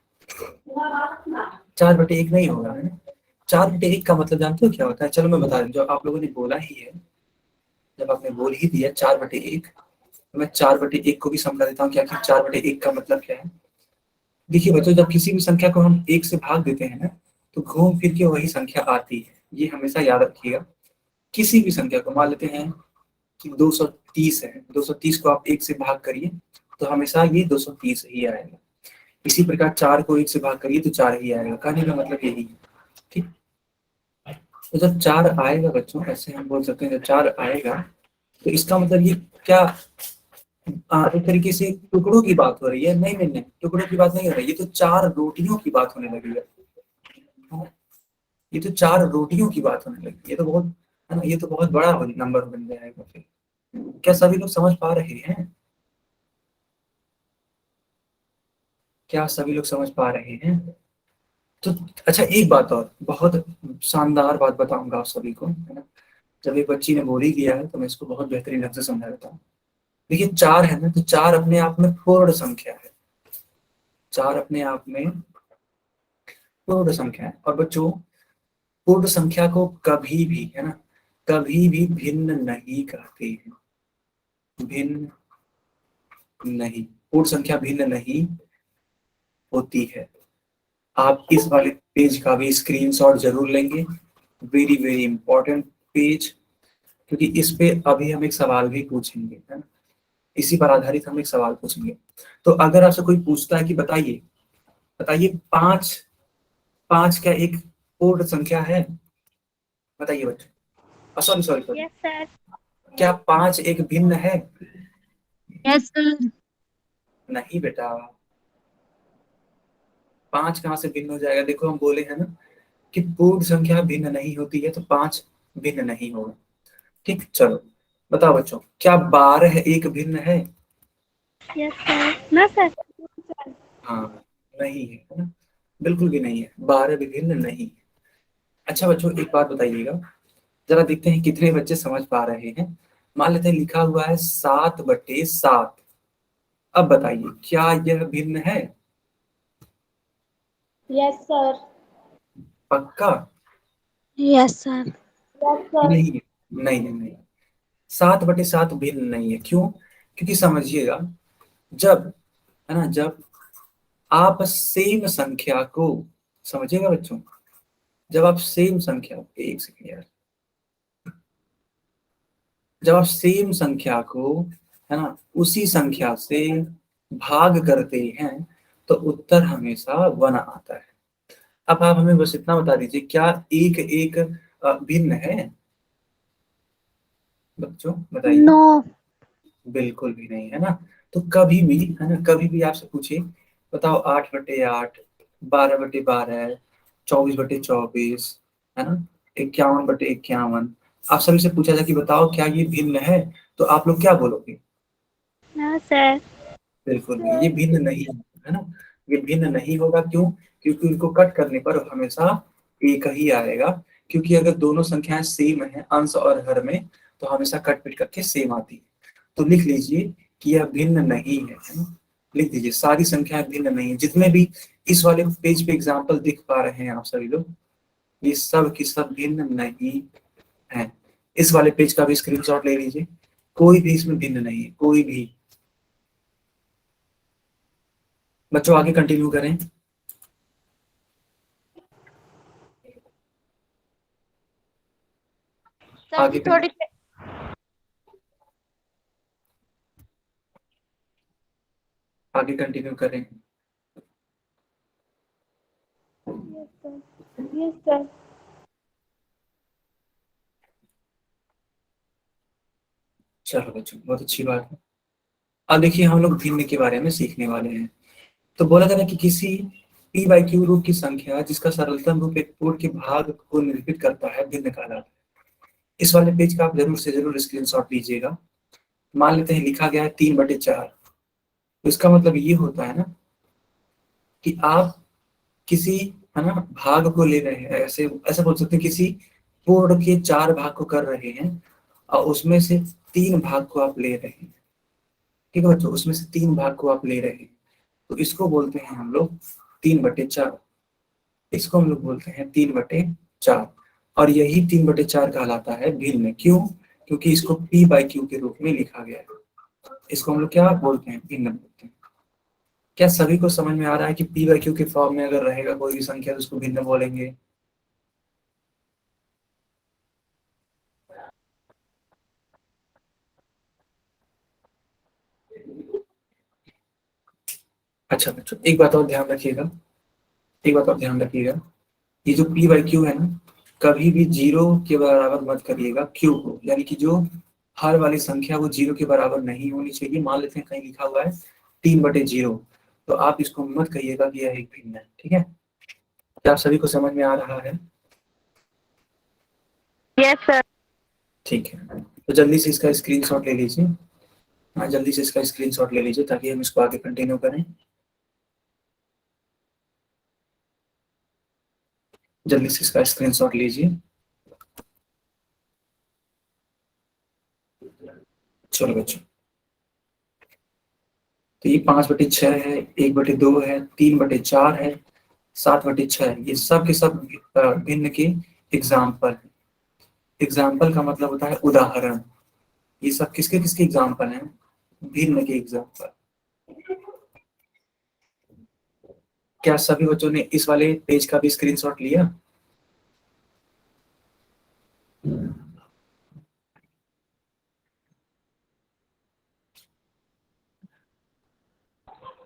4/1 नहीं होगा है। 4/1 का मतलब जानते हो क्या होता है? चलो मैं बता दूं, जो आप लोगों ने बोला ही है, जब आपने बोल ही दिया 4/1, तो मैं 4/1 को भी समझा देता हूँ कि आखिर 4/1 का मतलब क्या है। देखिए बच्चों, जब किसी भी संख्या को हम 1 से भाग देते हैं ना, तो घूम फिर के वही संख्या आती है, ये हमेशा याद रखिएगा। किसी भी संख्या को मान लेते हैं कि 230 है, 230 को आप 1 से भाग करिए तो हमेशा ये 230 ही आएगा। इसी प्रकार 4 को 1 से भाग करिए तो 4 ही आएगा। कहने का मतलब यही है। ठीक, तो जब 4 आएगा बच्चों, ऐसे हम बोल सकते हैं, जब 4 आएगा तो इसका मतलब ये क्या, एक तरीके से टुकड़ों की बात हो रही है? नहीं नहीं नहीं, टुकड़ों की बात नहीं हो रही, ये तो 4 रोटियों की बात होने लगी है। ये तो 4 रोटियों की बात होने लगी, ये तो बहुत है ना, ये तो बहुत बड़ा नंबर बन जाएगा फिर। क्या सभी लोग समझ पा रहे हैं? क्या सभी लोग समझ पा रहे हैं? तो अच्छा, एक बात और बहुत शानदार बात बताऊंगा आप सभी को, है ना। जब एक बच्ची ने बोल ही दिया है तो मैं इसको बहुत बेहतरीन ढंग से समझा देता हूँ। देखिए 4 है ना, तो 4 अपने आप में पूर्ण संख्या है। 4 अपने आप में पूर्ण संख्या है, और बच्चों पूर्ण संख्या को कभी भी, है ना, कभी भी भिन्न नहीं कहते हैं। भिन्न नहीं, पूर्ण संख्या भिन्न नहीं होती है। आप इस वाले पेज का भी स्क्रीनशॉट जरूर लेंगे, वेरी वेरी इंपॉर्टेंट पेज, क्योंकि इस पे अभी हम एक सवाल भी पूछेंगे, है ना, इसी पर आधारित हम एक सवाल पूछेंगे। तो अगर आपसे कोई पूछता है कि बताइए बताइए 5 क्या एक पूर्ण संख्या है? बताइए बच्चों, सॉरी सॉरी, यस सर। क्या 5 एक भिन्न है? Yes sir. नहीं बेटा, 5 कहाँ से भिन्न हो जाएगा? देखो हम बोले हैं ना कि पूर्ण संख्या भिन्न नहीं होती है, तो 5 भिन्न नहीं होगा। ठीक, चलो बताओ बच्चों, क्या 12 एक भिन्न है? Yes sir. ना सर। हाँ, नहीं है ना, बिल्कुल भी नहीं है, 12 भी भिन्न नहीं है। अच्छा बच्चों, एक बात बताइएगा, जरा देखते हैं कितने बच्चे समझ पा रहे हैं। मान लेते हैं लिखा हुआ है 7/7। अब बताइए क्या यह भिन्न है? Yes sir. पक्का? Yes sir. Yes sir. नहीं नहीं नहीं नहीं, 7/7 भिन्न नहीं है। क्यों? क्योंकि समझिएगा, जब, है ना, जब आप सेम संख्या को, समझिएगा बच्चों, जब आप सेम संख्या, एक सेकंड यार, जब आप सेम संख्या को, है ना, उसी संख्या से भाग करते हैं तो उत्तर हमेशा 1 आता है। अब आप हमें बस इतना बता दीजिए, क्या एक एक भिन्न है? बच्चों बताइए। नो। बिल्कुल भी नहीं, है ना। तो कभी भी, है ना, कभी भी आपसे पूछे, बताओ 8/8, 12/12, 24/24, है ना, 51/51, आप सभी से पूछा था कि बताओ क्या ये भिन्न है, तो आप लोग क्या बोलोगे? ना सर। बिल्कुल भी ये भिन्न नहीं है ना, ये भिन्न नहीं होगा। क्यों? क्योंकि इनको कट करने पर हमेशा एक ही आएगा। क्योंकि अगर दोनों संख्याएं सेम है अंश और हर में, तो हमेशा कट पिट करके सेम आती है। तो लिख लीजिए कि यह भिन्न नहीं है ना? लिख दीजिए सारी संख्याएं भिन्न नहीं है। जितने भी इस वाले पेज पे एग्जाम्पल दिख पा रहे हैं आप सभी लोग, ये सब की सब भिन्न नहीं है। इस वाले पेज का भी स्क्रीनशॉट ले लीजिए, कोई भी इसमें भिन्न नहीं है, कोई भी। बच्चों आगे कंटिन्यू करें। सर जी थोड़ी आगे कंटिन्यू करें। Yes sir. चलो बच्चों, बहुत अच्छी बात है। अब देखिए हम लोग भिन्न के बारे में सीखने वाले हैं। तो बोला था ना कि किसी p/q रूप की संख्या जिसका सरलतम रूप एक पूर्ण के भाग को निरूपित करता है, भिन्न कहलाता है। इस वाले पेज का आप जरूर से जरूर स्क्रीनशॉट लीजिएगा। मान लेते हैं लिखा गया है 3/4, तो इसका मतलब ये होता है ना कि आप किसी, है ना, भाग को ले रहे हैं, ऐसे ऐसा बोल सकते हैं, किसी पूर्ण के 4 भाग को कर रहे हैं और उसमें से 3 भाग को आप ले रहे हैं। ठीक है बच्चों, उसमें से 3 भाग को आप ले रहे हैं, तो इसको बोलते हैं हम लोग 3/4। इसको हम लोग बोलते हैं 3/4, और यही 3/4 कहलाता है भिन्न। क्यों? क्योंकि इसको p/q के रूप में लिखा गया है। इसको हम लोग क्या बोलते हैं? भिन्न बोलते हैं। क्या सभी को समझ में आ रहा है कि p/q के फॉर्म में अगर रहेगा कोई भी संख्या तो उसको भिन्न बोलेंगे? अच्छा बच्चों, एक बात और ध्यान रखिएगा, एक बात और ध्यान रखिएगा, ये जो p/q है ना, कभी भी 0 के बराबर मत करिएगा q को, यानी कि जो हर वाली संख्या वो 0 के बराबर नहीं होनी चाहिए। मान लेते हैं कहीं लिखा हुआ है 3/0, तो आप इसको मत कहिएगा कि यह एक भिन्न है। ठीक है, क्या आप सभी को समझ में आ रहा है? Yes sir. ठीक है, तो जल्दी से इसका स्क्रीनशॉट ले लीजिए। हाँ, जल्दी से इसका स्क्रीनशॉट ले लीजिए ताकि हम इसको आगे कंटिन्यू करें। जल्दी से इसका स्क्रीनशॉट लीजिए। चलो बच्चों, तो ये 5/6 है, 1/2 है, 3/4 है, 7/6 है। ये सब के सब भिन्न के एग्जाम्पल है। एग्जाम्पल का मतलब होता है उदाहरण। ये सब किसके किसके एग्जाम्पल हैं? भिन्न के एग्जाम्पल। क्या सभी बच्चों ने इस वाले पेज का भी स्क्रीनशॉट लिया?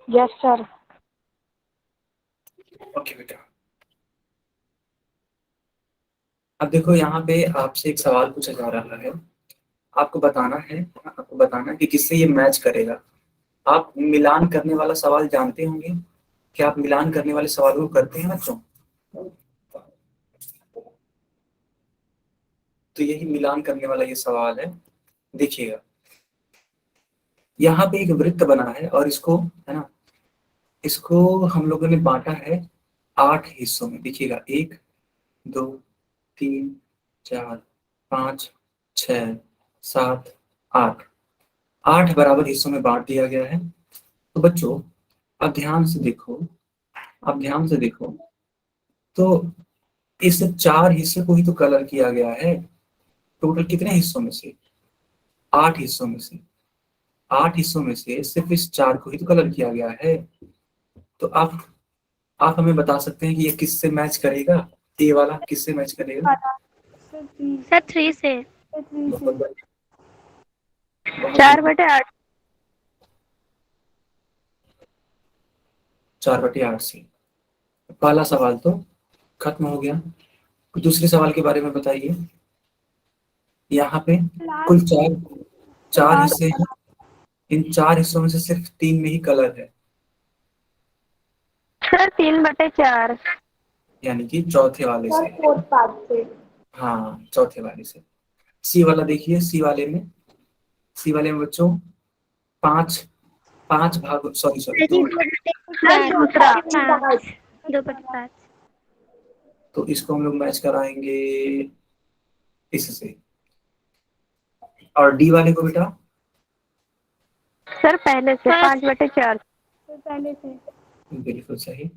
Yes sir. ओके बेटा, अब देखो यहाँ पे आपसे एक सवाल पूछा जा रहा है, आपको बताना है कि किससे ये मैच करेगा। आप मिलान करने वाला सवाल जानते होंगे। क्या आप मिलान करने वाले सवालों को करते हैं बच्चों? तो यही मिलान करने वाला ये सवाल है। देखिएगा, यहाँ पे एक वृत्त बना है और इसको, है ना, इसको हम लोगों ने बांटा है 8 हिस्सों में। देखिएगा, 1 2 3 4 5 6 7 8, 8 बराबर हिस्सों में बांट दिया गया है। तो बच्चों अब ध्यान से देखो, अब ध्यान से देखो, तो इस 4 हिस्से को ही तो कलर किया गया है। टोटल कितने हिस्सों में से? 8 हिस्सों में से। 8 हिस्सों में से सिर्फ इस 4 को ही तो कलर किया गया है। तो आप हमें बता सकते हैं कि ये किससे मैच करेगा? ये वाला किससे मैच करेगा? सर 3 से। बहुत बढ़िया, बहुत 4/8। 4/8 से। पहला सवाल तो खत्म हो गया। दूसरे सवाल के बारे में बताइए। यहाँ पे कुल 4 हिस्से हैं। इन 4 हिस्सों में से सिर्फ 3 में ही कलर है, सर 3/4। यानी कि चौथे वाले और से। फोर्थ पार्ट से। हाँ, चौथे वाले से। सी वाला देखिए, सी वाले में बच्चों 5 भाग, सॉरी दूसरा। 2/5। तो इसको हम लोग मैच कराएंगे इससे। और डी वाले को बेटा? सर पहले से 5/4। पहले से। बिल्कुल सही।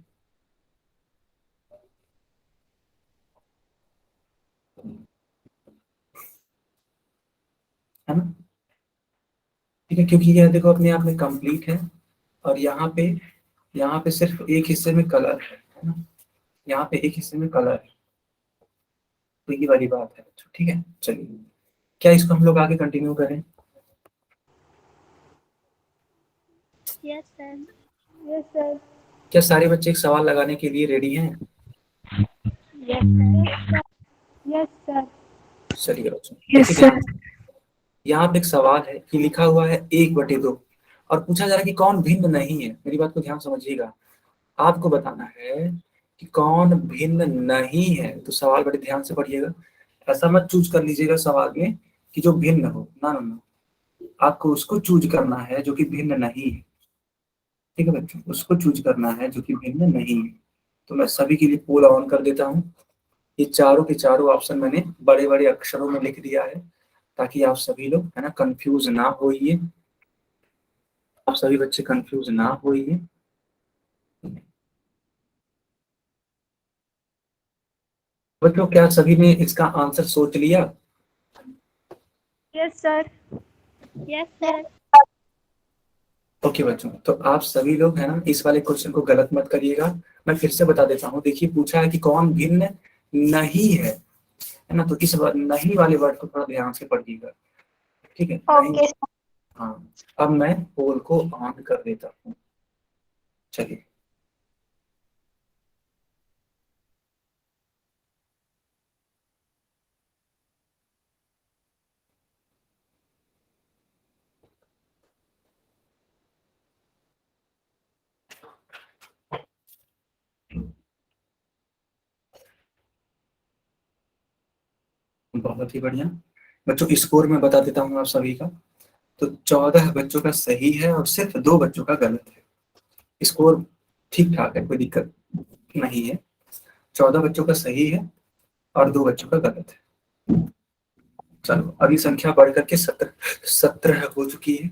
है ना? ठीक है, क्योंकि यह देखो अपने आप में कंप्लीट है और यहाँ पे सिर्फ एक हिस्से में कलर है ना? यहाँ पे एक हिस्से में कलर है। तो ये वाली बात है। ठीक है, चलिए, क्या इसको हम लोग आगे कंटिन्यू करें? Yes sir. Yes sir. क्या सारे बच्चे एक सवाल लगाने के लिए रेडी हैं? Yes sir. Yes sir. चलिए बच्चों, Yes, देखिए sir. ध्यान से। यहाँ पे एक सवाल है कि लिखा हुआ है 1/2 और पूछा जा रहा है कि कौन भिन्न नहीं है। मेरी बात को ध्यान समझिएगा, आपको बताना है कि कौन भिन्न नहीं है। तो सवाल बड़े ध्यान से पढ़िएगा। ऐसा मत चूज कर लीजिएगा सवाल में कि जो भिन्न हो, ना ना ना, आपको उसको चूज करना है जो कि भिन्न नहीं है। ठीक है बच्चों, उसको चूज करना है जो कि भिन्न नहीं है। तो मैं सभी के लिए पोल ऑन कर देता हूँ। ये चारों के चारों ऑप्शन मैंने बड़े बड़े अक्षरों में लिख दिया है ताकि आप सभी लोग, है ना, कंफ्यूज ना होइए। आप सभी बच्चे कंफ्यूज ना होइए। बच्चों क्या सभी ने इसका आंसर सोच लिया? Yes sir. Yes sir. Okay बच्चों, तो आप सभी लोग, है ना, इस वाले क्वेश्चन को गलत मत करिएगा। मैं फिर से बता देता हूँ। देखिए, पूछा है कि कौन भिन्न नहीं है ना? तो इस नहीं वाले वर्ड को थोड़ा ध्यान से पढ़िएगा। ठीक है, नहीं। ओके। हाँ, अब मैं पोल को ऑन कर देता हूँ। चलिए, बहुत ही बढ़िया बच्चों, स्कोर में बता देता हूँ आप सभी का। तो 14 बच्चों का सही है और सिर्फ 2 बच्चों का गलत है। स्कोर ठीक ठाक है, कोई दिक्कत नहीं है। 14 बच्चों का सही है और 2 बच्चों का गलत है। चलो, अभी संख्या बढ़कर के 17 हो चुकी है।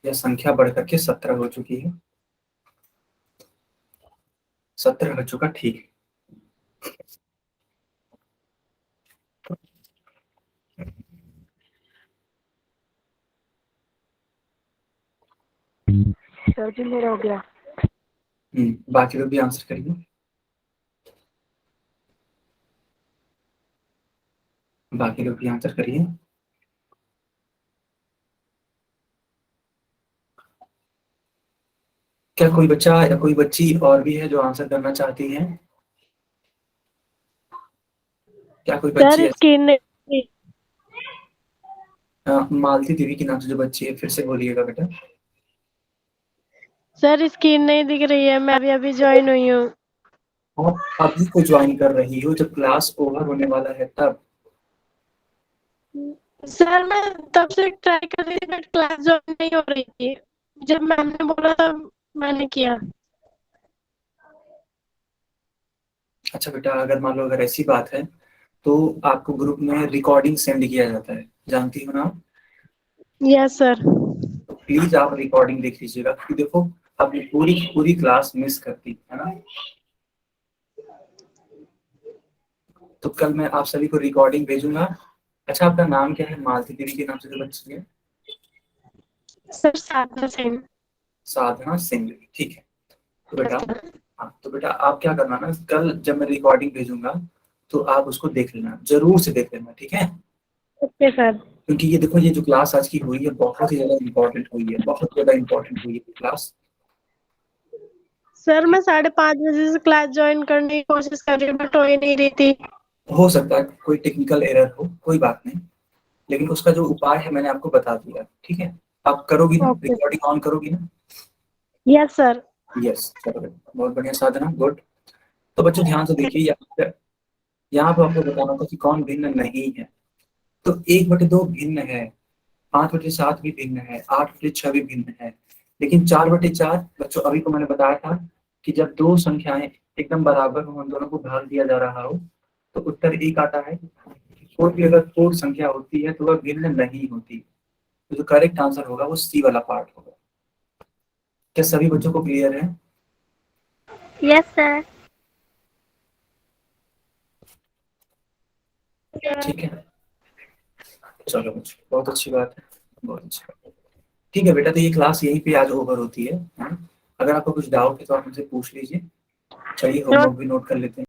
यह संख्या बढ़कर के 17 हो चुकी है। 17 बच्चों का ठीक है। सर जी मेरा हो गया। बाकी लोग भी आंसर करिए। बाकी लोग भी आंसर करिए। क्या कोई बच्चा या कोई बच्ची और भी है जो आंसर करना चाहती है? क्या कोई बच्ची सर है? स्क्रीन मालती देवी के नाम से जो बच्ची है, फिर से बोलिएगा बेटा। सर स्क्रीन नहीं दिख रही है, मैं अभी अभी ज्वाइन हुई हूँ। और अभी को ज्वाइन कर रही हो जब क्लास ओवर होने वाला है तब? सर मैं तब से ट्राई कर रही थी बट क्लास ज्वाइन नहीं हो रही थी, जब मैम ने बोला तब मैंने किया। अच्छा बेटा, अगर मान लो अगर ऐसी बात है तो आपको ग्रुप में रिकॉर्डिंग सेंड किया जाता है, जानती हो ना? Yes sir. तो प्लीज आप रिकॉर्डिंग देख लीजिएगा, क्योंकि देखो आपने पूरी पूरी क्लास मिस कर दी है ना। तो कल मैं आप सभी को रिकॉर्डिंग भेजूंगा। अच्छा, आपका नाम क्या है? मालती देवी के नाम से जो बच्ची है। सर साधना सिंह। साधना सिंह, ठीक है। तो बेटा, हाँ तो बेटा आप क्या करना ना, कल जब मैं रिकॉर्डिंग भेजूंगा तो आप उसको देख लेना, जरूर से देख लेना, ठीक है? Okay sir. क्योंकि ये देखो, ये जो क्लास आज की हुई है बहुत ही ज्यादा इंपॉर्टेंट हुई है, बहुत ज्यादा इंपॉर्टेंट हुई है क्लास। सर मैं 5:30 बजे से क्लास ज्वाइन करने की कोशिश कर रही हूँ बट हो ही नहीं रही थी। हो सकता है कोई टेक्निकल एरर हो, कोई बात नहीं, लेकिन उसका जो उपाय है मैंने आपको बता दिया, ठीक है? आप करोगी ना, ओके। रिकॉर्डिंग ऑन करोगी ना? Yes sir. यस, चलो बेटा, बहुत बढ़िया साधना, गुड। तो बच्चों ध्यान से देखिए, यहाँ पे आपको बताना था कि कौन भिन्न नहीं है। तो 1/2 भिन्न है, 5/7 भी भिन्न है, 8/6 भी भिन्न है, लेकिन 4/4 बच्चों अभी को मैंने बताया था कि जब दो संख्याएं एकदम बराबर हो, उन दोनों को भाग दिया जा रहा हो तो उत्तर 1 आता है। कोई भी अगर पूर्ण संख्या होती है तो वह भिन्न नहीं होती। तो जो करेक्ट आंसर होगा वो सी वाला पार्ट होगा। क्या सभी बच्चों को क्लियर है? Yes sir. ठीक है, चलो बच्चों, बहुत अच्छी बात है, बहुत अच्छी बात है। ठीक है बेटा, तो ये क्लास यहीं पे आज ओवर होती है, हाँ? अगर आपको कुछ डाउट है तो आप मुझसे पूछ लीजिए। चलिए होमवर्क भी नोट कर लेते हैं।